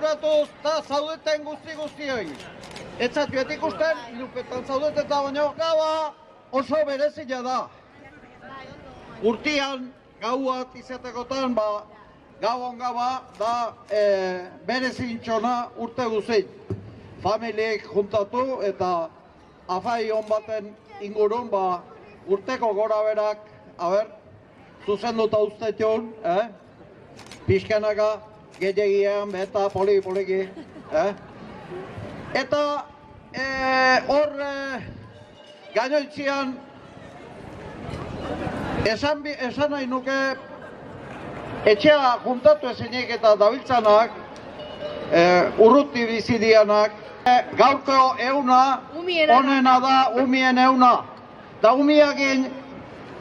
konturatuz eta zaudeten guztioi. Etzat joet ikusten, ilupetan zaudeten eta baino gaua oso berezia da. Urtian, gauat izatekotan, gauan gaua da berezintxona urte guzin. Familiek juntatu eta afai hon baten ingurun, urteko gora berak, zuzenduta ustetion, pixkanaka, gehiagian, eta poliki, Eta hor gainoitzian esan nahi nuke etxea juntatu ezinik eta dabiltzanak, urruti bizidianak, gaurko euna onena da umien euna. Da umiakin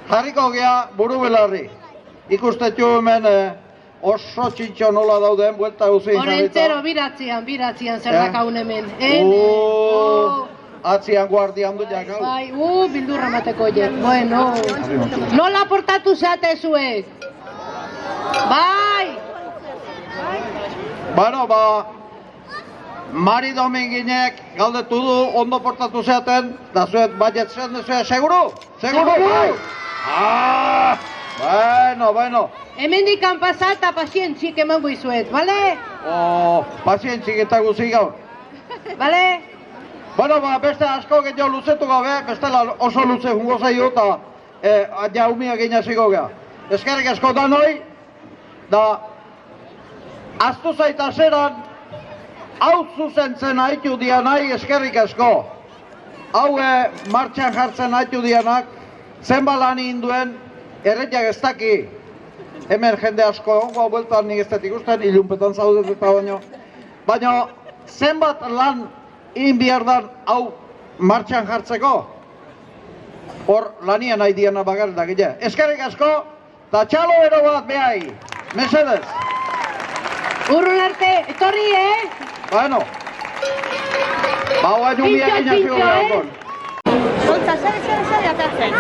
jarriko gea buru belarri. Ikustetu hemen oso txintxo nola dauden, buelta guzin jarrita. Horrentzero, biratzian zer dakaun hemen. Atzian guardian du jakau. Bai, bildurra mateko je. Bueno, nola portatu zate zuek? Bai! Bueno, Mari Dominginek galdetu du ondo portatu zeaten, da zuet baietzen duzue, seguru? Seguru? Bueno. Hemen dikan pasa eta pazientzik eman buizuet, bale? Pazientzik eta guzik gaur. Bale? Bueno, beste asko gehiago luzetu gabe, bestela oso luze jungo zaio eta jaumiak inaziko geha. Eskerrik asko da noi, da aztu zaita zeran, hau zuzentzen haitu dianai eskerrik asko. Hau martxan jartzen haitu dianak, zenbat induen erretiak ez daki. Hemen jende asko egongo, bueltan nik ez dut ikusten, ilunpetan zaudet eta baino. Baina zenbat lan inbierdan hau martxan jartzeko, hor lanian nahi diana bagarretak gile. Eskerrik asko, eta txalo ero bat behai, mesedez. Urrun arte, etorri, Bueno, baina umiak inazio behakon. Gontza, zer atatzen?